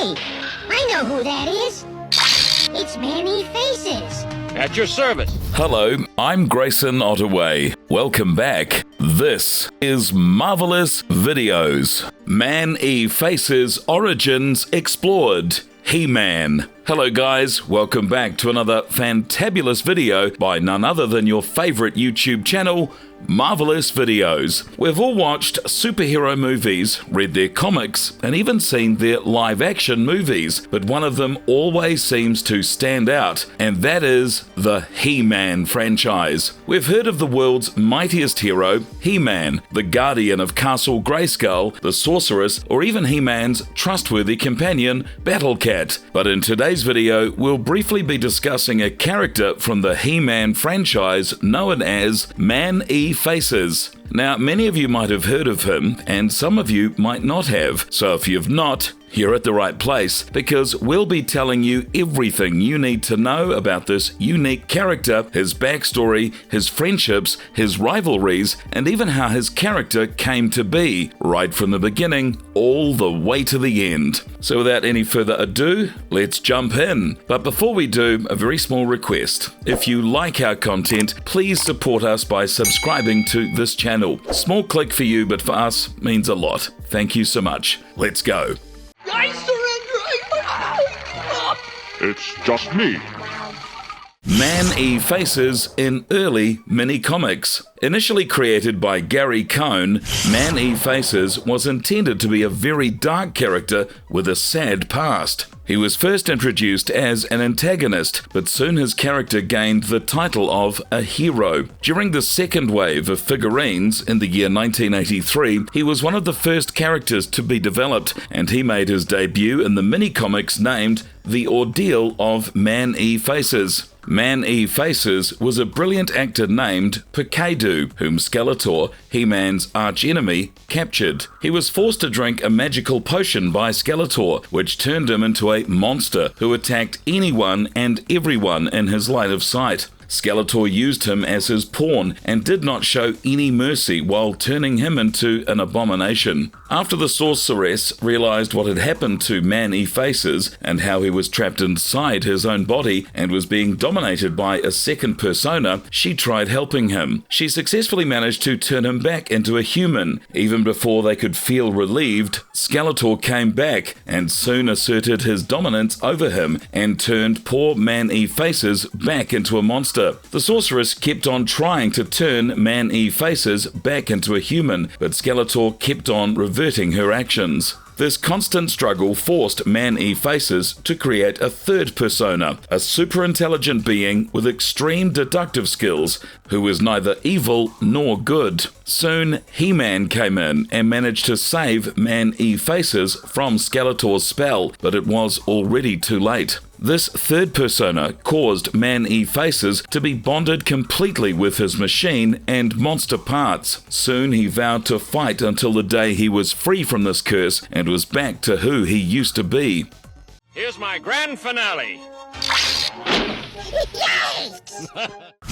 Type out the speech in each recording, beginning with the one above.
Hey, I know who that is. It's Manny Faces. At your service. Hello, I'm Grayson Ottaway. Welcome back. This is Marvelous Videos. Man-E Faces Origins Explored. He-Man. Hello guys, welcome back to another fantabulous video by none other than your favorite YouTube channel, Marvelous Videos. We've all watched superhero movies, read their comics, and even seen their live-action movies, but one of them always seems to stand out, and that is the He-Man franchise. We've heard of the world's mightiest hero, He-Man, the guardian of Castle Grayskull, the sorceress, or even He-Man's trustworthy companion, Battle Cat. But in today's video, we'll briefly be discussing a character from the He-Man franchise known as Man-E Faces. Now, many of you might have heard of him, and some of you might not have. So if you've not, you're at the right place, because we'll be telling you everything you need to know about this unique character, his backstory, his friendships, his rivalries, and even how his character came to be, right from the beginning, all the way to the end. So without any further ado, let's jump in. But before we do, a very small request. If you like our content, please support us by subscribing to this channel. Small click for you, but for us, means a lot. Thank you so much. Let's go. I surrender! It's just me. Man-E Faces in early mini-comics. Initially created by Gary Cohn, Man-E Faces was intended to be a very dark character with a sad past. He was first introduced as an antagonist, but soon his character gained the title of a hero. During the second wave of figurines in the year 1983, he was one of the first characters to be developed, and he made his debut in the mini-comics named The Ordeal of Man-E Faces. Man-E Faces was a brilliant actor named Perkadu, whom Skeletor, He-Man's archenemy, captured. He was forced to drink a magical potion by Skeletor, which turned him into a monster who attacked anyone and everyone in his line of sight. Skeletor used him as his pawn and did not show any mercy while turning him into an abomination. After the sorceress realized what had happened to Man-E Faces and how he was trapped inside his own body and was being dominated by a second persona, she tried helping him. She successfully managed to turn him back into a human. Even before they could feel relieved, Skeletor came back and soon asserted his dominance over him and turned poor Man-E Faces back into a monster. The sorceress kept on trying to turn Man-E Faces back into a human, but Skeletor kept on reverting her actions. This constant struggle forced Man-E Faces to create a third persona, a super-intelligent being with extreme deductive skills, who was neither evil nor good. Soon, He-Man came in and managed to save Man-E Faces from Skeletor's spell, but it was already too late. This third persona caused Man-E Faces to be bonded completely with his machine and monster parts. Soon he vowed to fight until the day he was free from this curse and was back to who he used to be. Here's my grand finale.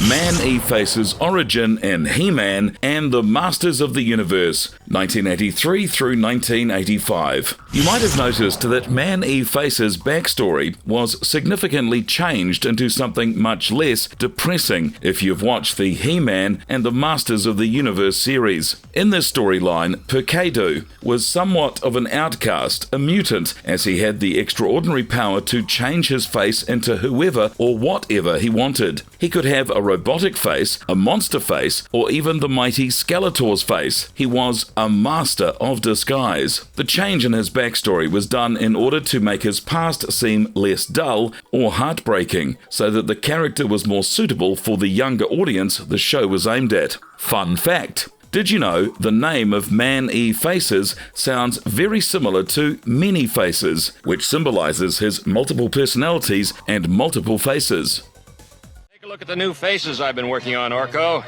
Man-E Faces' origin in He-Man and the Masters of the Universe, 1983 through 1985. You might have noticed that Man-E Faces' backstory was significantly changed into something much less depressing if you've watched the He-Man and the Masters of the Universe series. In this storyline, Perkadu was somewhat of an outcast, a mutant, as he had the extraordinary power to change his face into whoever or whatever he wanted. He could have a robotic face, a monster face, or even the mighty Skeletor's face. He was a master of disguise. The change in his backstory was done in order to make his past seem less dull or heartbreaking, so that the character was more suitable for the younger audience the show was aimed at. Fun fact: did you know the name of Man-E Faces sounds very similar to Many Faces, which symbolizes his multiple personalities and multiple faces? Take a look at the new faces I've been working on, Orko.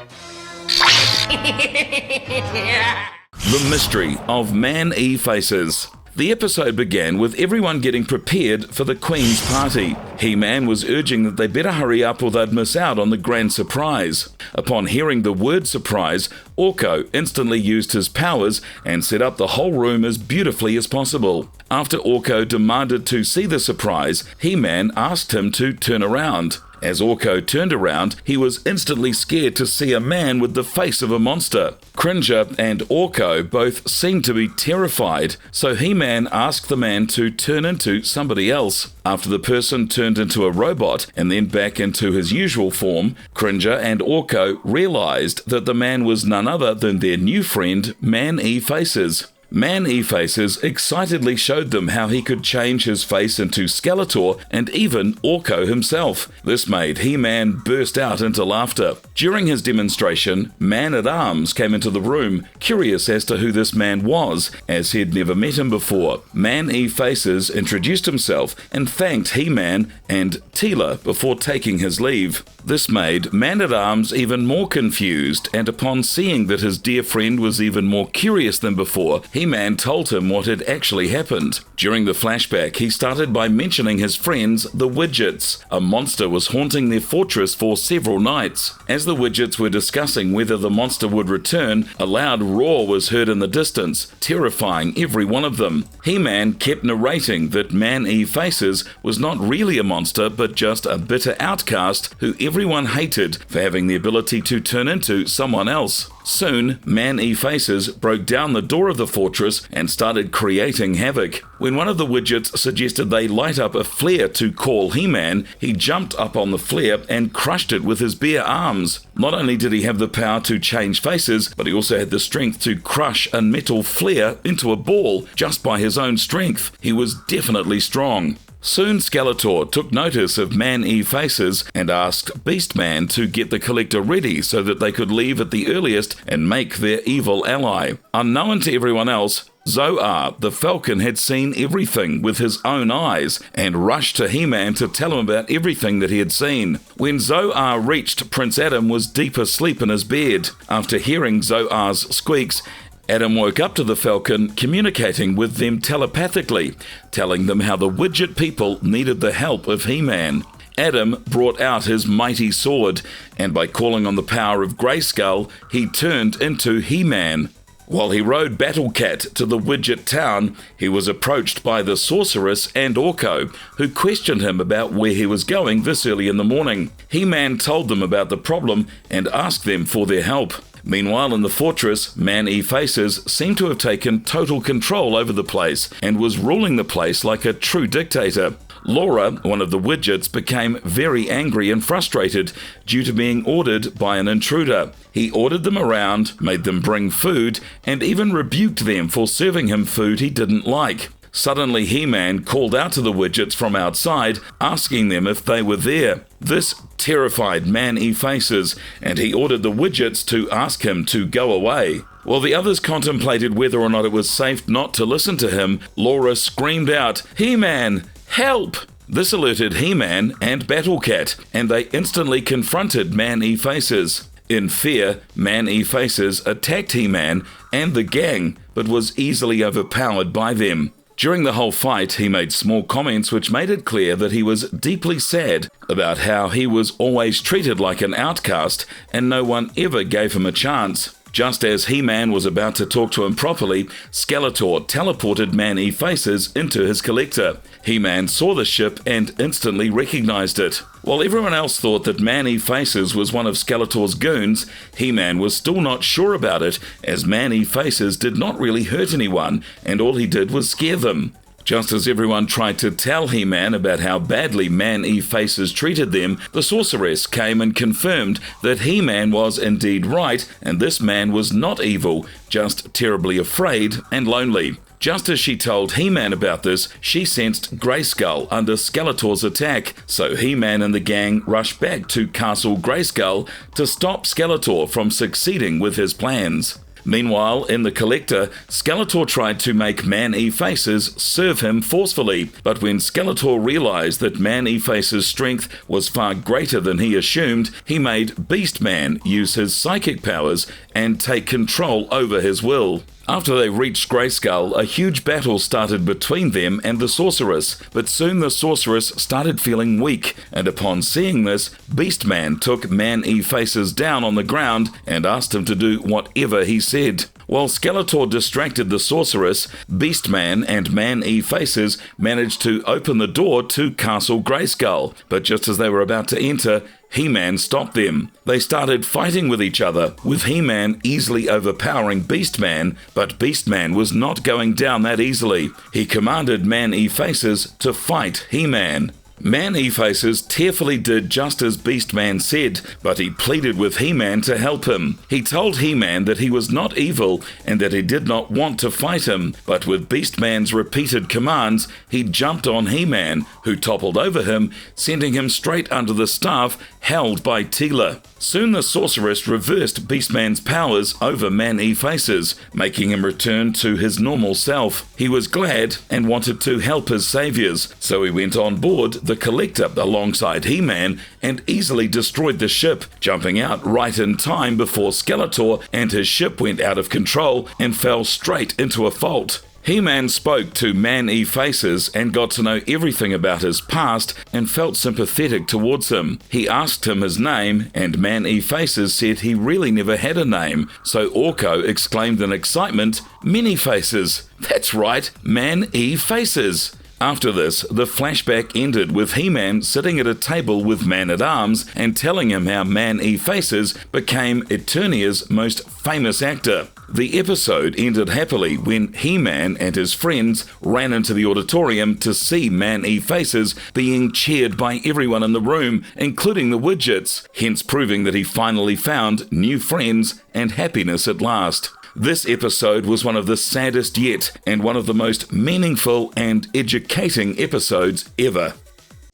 The mystery of Man-E Faces. The episode began with everyone getting prepared for the Queen's party. He-Man was urging that they better hurry up or they'd miss out on the grand surprise. Upon hearing the word surprise, Orko instantly used his powers and set up the whole room as beautifully as possible. After Orko demanded to see the surprise, He-Man asked him to turn around. As Orko turned around, he was instantly scared to see a man with the face of a monster. Cringer and Orko both seemed to be terrified, so He-Man asked the man to turn into somebody else. After the person turned into a robot and then back into his usual form, Cringer and Orko realized that the man was none other than their new friend, Man-E-Faces. Man-E-Faces excitedly showed them how he could change his face into Skeletor and even Orko himself. This made He-Man burst out into laughter. During his demonstration, Man-at-Arms came into the room, curious as to who this man was, as he'd never met him before. Man-E-Faces introduced himself and thanked He-Man and Teela before taking his leave. This made Man-at-Arms even more confused, and upon seeing that his dear friend was even more curious than before, He-Man told him what had actually happened. During the flashback, he started by mentioning his friends, the Widgets. A monster was haunting their fortress for several nights. As the Widgets were discussing whether the monster would return, a loud roar was heard in the distance, terrifying every one of them. He-Man kept narrating that Man-E-Faces was not really a monster, but just a bitter outcast who everyone hated for having the ability to turn into someone else. Soon, Man-E-Faces broke down the door of the fortress and started creating havoc. When one of the Widgets suggested they light up a flare to call He-Man, he jumped up on the flare and crushed it with his bare arms. Not only did he have the power to change faces, but he also had the strength to crush a metal flare into a ball just by his own strength. He was definitely strong. Soon Skeletor took notice of Man-E-Faces and asked Beastman to get the Collector ready so that they could leave at the earliest and make their evil ally. Unknown to everyone else, Zoar, the Falcon, had seen everything with his own eyes and rushed to He-Man to tell him about everything that he had seen. When Zoar reached, Prince Adam was deep asleep in his bed. After hearing Zoar's squeaks, Adam woke up to the Falcon, communicating with them telepathically, telling them how the Widget people needed the help of He-Man. Adam brought out his mighty sword, and by calling on the power of Grayskull, he turned into He-Man. While he rode Battle Cat to the Widget town, he was approached by the Sorceress and Orko, who questioned him about where he was going this early in the morning. He-Man told them about the problem and asked them for their help. Meanwhile, in the fortress, Man-E-Faces seemed to have taken total control over the place and was ruling the place like a true dictator. Laura, one of the Widgets, became very angry and frustrated due to being ordered by an intruder. He ordered them around, made them bring food, and even rebuked them for serving him food he didn't like. Suddenly, He-Man called out to the Widgets from outside, asking them if they were there. This terrified Man-E-Faces, and he ordered the Widgets to ask him to go away. While the others contemplated whether or not it was safe not to listen to him, Laura screamed out, "He-Man, help!" This alerted He-Man and Battle Cat, and they instantly confronted Man-E-Faces. In fear, Man-E-Faces attacked He-Man and the gang, but was easily overpowered by them. During the whole fight, he made small comments which made it clear that he was deeply sad about how he was always treated like an outcast and no one ever gave him a chance. Just as He-Man was about to talk to him properly, Skeletor teleported Man-E-Faces into his collector. He-Man saw the ship and instantly recognized it. While everyone else thought that Man-E-Faces was one of Skeletor's goons, He-Man was still not sure about it, as Man-E-Faces did not really hurt anyone, and all he did was scare them. Just as everyone tried to tell He-Man about how badly Man-E-Faces treated them, the Sorceress came and confirmed that He-Man was indeed right, and this man was not evil, just terribly afraid and lonely. Just as she told He-Man about this, she sensed Grayskull under Skeletor's attack, so He-Man and the gang rushed back to Castle Grayskull to stop Skeletor from succeeding with his plans. Meanwhile, in the Collector, Skeletor tried to make Man-E-Faces serve him forcefully, but when Skeletor realized that Man-E-Faces' strength was far greater than he assumed, he made Beastman use his psychic powers and take control over his will. After they reached Grayskull, a huge battle started between them and the sorceress, but soon the sorceress started feeling weak, and upon seeing this, Beastman took Man-E-Faces down on the ground and asked him to do whatever he said. While Skeletor distracted the sorceress, Beastman and Man-E-Faces managed to open the door to Castle Grayskull, but just as they were about to enter, He-Man stopped them. They started fighting with each other, with He-Man easily overpowering Beastman, but Beastman was not going down that easily. He commanded Man-E-Faces to fight He-Man. Man-E-Faces tearfully did just as Beastman said, but he pleaded with He-Man to help him. He told He-Man that he was not evil and that he did not want to fight him, but with Beastman's repeated commands, he jumped on He-Man, who toppled over him, sending him straight under the staff held by Teela. Soon the sorceress reversed Beastman's powers over Man-E-Faces, making him return to his normal self. He was glad and wanted to help his saviors, so he went on board the Collector alongside He-Man and easily destroyed the ship, jumping out right in time before Skeletor and his ship went out of control and fell straight into a fault. He-Man spoke to Man-E-Faces and got to know everything about his past and felt sympathetic towards him. He asked him his name, and Man-E-Faces said he really never had a name, so Orko exclaimed in excitement, "Many-Faces! That's right, Man-E-Faces!" After this, the flashback ended with He-Man sitting at a table with Man-at-Arms and telling him how Man-E-Faces became Eternia's most famous actor. The episode ended happily when He-Man and his friends ran into the auditorium to see Man-E-Faces being cheered by everyone in the room, including the Widgets, hence proving that he finally found new friends and happiness at last. This episode was one of the saddest yet, and one of the most meaningful and educating episodes ever.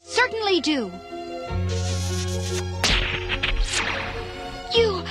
Certainly do. You...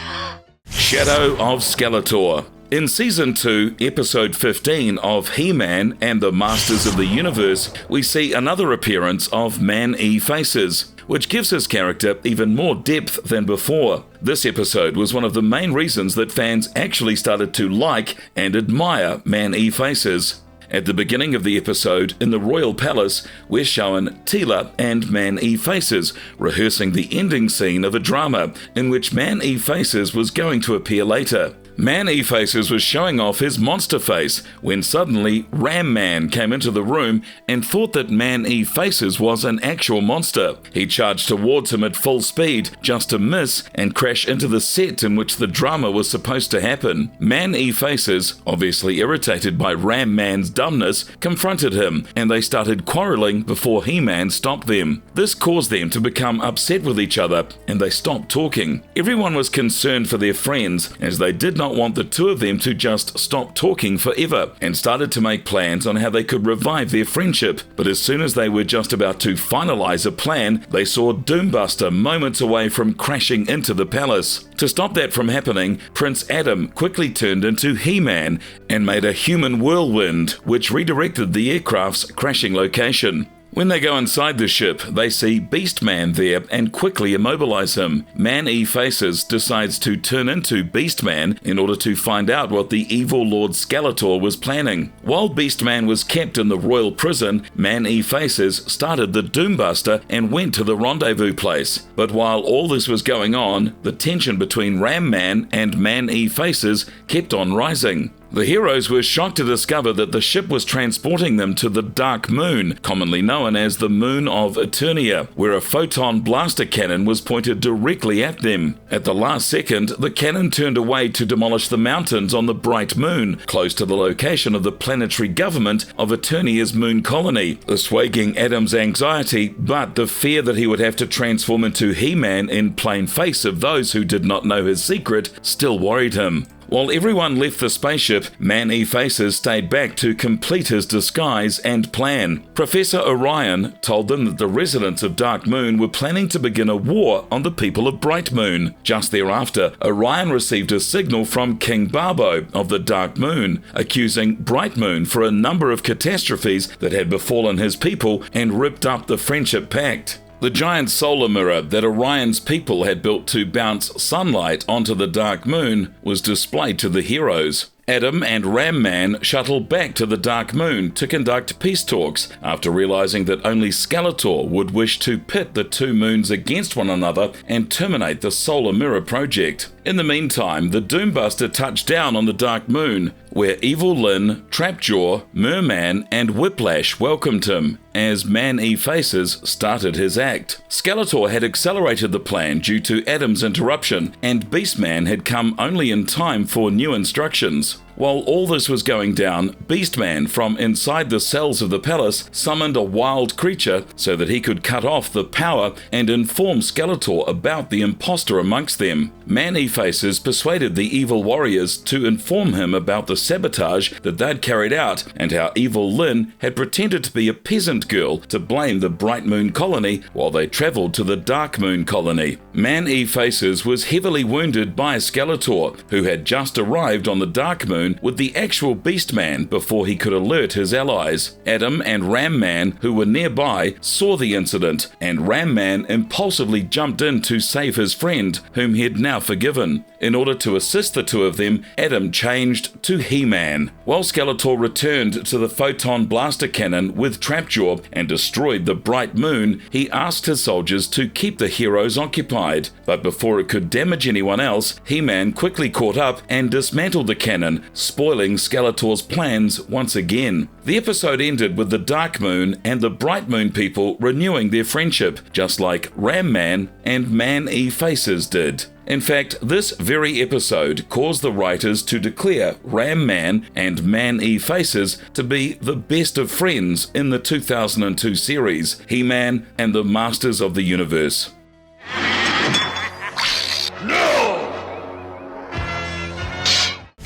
Shadow of Skeletor. In Season 2, Episode 15 of He-Man and the Masters of the Universe, we see another appearance of Man-E-Faces, which gives his character even more depth than before. This episode was one of the main reasons that fans actually started to like and admire Man-E-Faces. At the beginning of the episode, in the Royal Palace, we're shown Teela and Man-E-Faces rehearsing the ending scene of a drama in which Man-E-Faces was going to appear later. Man-E-Faces was showing off his monster face when suddenly Ram Man came into the room and thought that Man-E-Faces was an actual monster. He charged towards him at full speed just to miss and crash into the set in which the drama was supposed to happen. Man-E-Faces, obviously irritated by Ram Man's dumbness, confronted him and they started quarreling before He-Man stopped them. This caused them to become upset with each other and they stopped talking. Everyone was concerned for their friends as they did not want the two of them to just stop talking forever and started to make plans on how they could revive their friendship. But as soon as they were just about to finalize a plan, they saw Doombuster moments away from crashing into the palace. To stop that from happening, Prince Adam quickly turned into He-Man and made a human whirlwind, which redirected the aircraft's crashing location. When they go inside the ship, they see Beastman there and quickly immobilize him. Man-E-Faces decides to turn into Beastman in order to find out what the evil Lord Skeletor was planning. While Beastman was kept in the royal prison, Man-E-Faces started the Doombuster and went to the rendezvous place. But while all this was going on, the tension between Ram Man and Man-E-Faces kept on rising. The heroes were shocked to discover that the ship was transporting them to the Dark Moon, commonly known as the Moon of Eternia, where a photon blaster cannon was pointed directly at them. At the last second, the cannon turned away to demolish the mountains on the bright moon, close to the location of the planetary government of Eternia's moon colony, assuaging Adam's anxiety, but the fear that he would have to transform into He-Man in plain face of those who did not know his secret still worried him. While everyone left the spaceship, Man-E-Faces stayed back to complete his disguise and plan. Professor Orion told them that the residents of Dark Moon were planning to begin a war on the people of Bright Moon. Just thereafter, Orion received a signal from King Barbo of the Dark Moon, accusing Bright Moon for a number of catastrophes that had befallen his people and ripped up the Friendship Pact. The giant solar mirror that Orion's people had built to bounce sunlight onto the Dark Moon was displayed to the heroes. Adam and Ram Man shuttle back to the Dark Moon to conduct peace talks after realizing that only Skeletor would wish to pit the two moons against one another and terminate the Solar Mirror project. In the meantime, the Doombuster touched down on the Dark Moon, where Evil Lyn, Trapjaw, Merman, and Whiplash welcomed him as Man-E-Faces started his act. Skeletor had accelerated the plan due to Adam's interruption, and Beastman had come only in time for new instructions. While all this was going down, Beastman from inside the cells of the palace summoned a wild creature so that he could cut off the power and inform Skeletor about the imposter amongst them. Man-E-Faces persuaded the evil warriors to inform him about the sabotage that they'd carried out and how Evil Lyn had pretended to be a peasant girl to blame the Bright Moon colony while they travelled to the Dark Moon colony. Man-E-Faces was heavily wounded by Skeletor, who had just arrived on the Dark Moon with the actual Beastman before he could alert his allies. Adam and Ram Man, who were nearby, saw the incident, and Ram Man impulsively jumped in to save his friend, whom he had now forgiven. In order to assist the two of them, Adam changed to He-Man. While Skeletor returned to the Photon Blaster Cannon with Trapjaw and destroyed the Bright Moon, he asked his soldiers to keep the heroes occupied. But before it could damage anyone else, He-Man quickly caught up and dismantled the cannon, spoiling Skeletor's plans once again. The episode ended with the Dark Moon and the Bright Moon people renewing their friendship, just like Ram Man and Man-E-Faces did. In fact, this very episode caused the writers to declare Ram Man and Man-E-Faces to be the best of friends in the 2002 series, He-Man and the Masters of the Universe.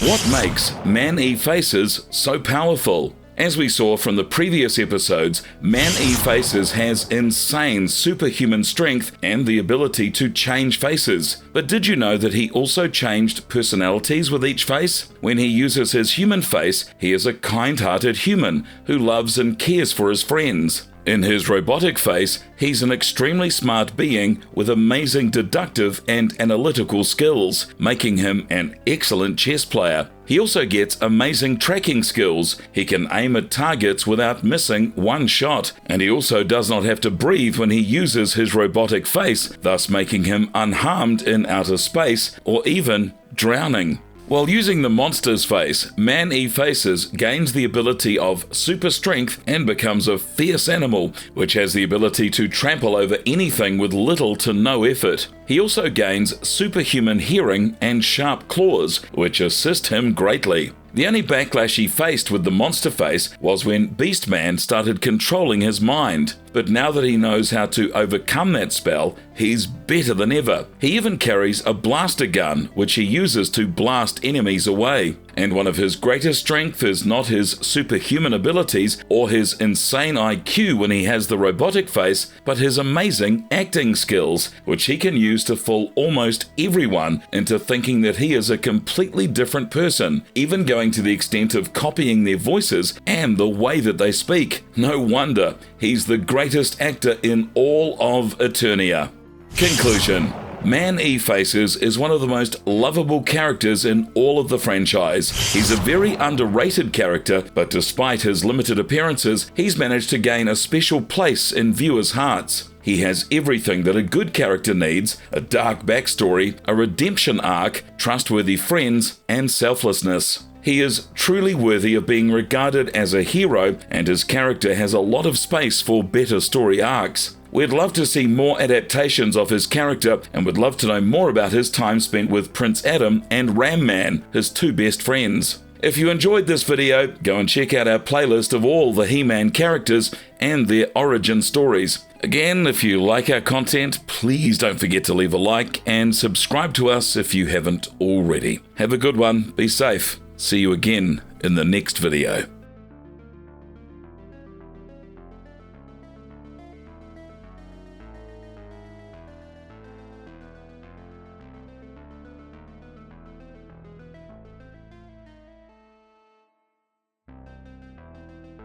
What makes Man-E-Faces so powerful? As we saw from the previous episodes, Man-E-Faces has insane superhuman strength and the ability to change faces. But did you know that he also changed personalities with each face? When he uses his human face, he is a kind-hearted human who loves and cares for his friends. In his robotic face, he's an extremely smart being with amazing deductive and analytical skills, making him an excellent chess player. He also gets amazing tracking skills. He can aim at targets without missing one shot, and he also does not have to breathe when he uses his robotic face, thus making him unharmed in outer space or even drowning. While using the monster's face, Man-E-Faces gains the ability of super strength and becomes a fierce animal, which has the ability to trample over anything with little to no effort. He also gains superhuman hearing and sharp claws, which assist him greatly. The only backlash he faced with the monster face was when Beastman started controlling his mind. But now that he knows how to overcome that spell, he's better than ever. He even carries a blaster gun, which he uses to blast enemies away. And one of his greatest strengths is not his superhuman abilities or his insane IQ when he has the robotic face, but his amazing acting skills, which he can use to fool almost everyone into thinking that he is a completely different person, even going to the extent of copying their voices and the way that they speak. No wonder he's the greatest actor in all of Eternia. Conclusion. Man-E-Faces is one of the most lovable characters in all of the franchise. He's a very underrated character, but despite his limited appearances, he's managed to gain a special place in viewers' hearts. He has everything that a good character needs: a dark backstory, a redemption arc, trustworthy friends, and selflessness. He is truly worthy of being regarded as a hero, and his character has a lot of space for better story arcs. We'd love to see more adaptations of his character, and would love to know more about his time spent with Prince Adam and Ram Man, his two best friends. If you enjoyed this video, go and check out our playlist of all the He-Man characters and their origin stories. Again, if you like our content, please don't forget to leave a like and subscribe to us if you haven't already. Have a good one, be safe. See you again in the next video.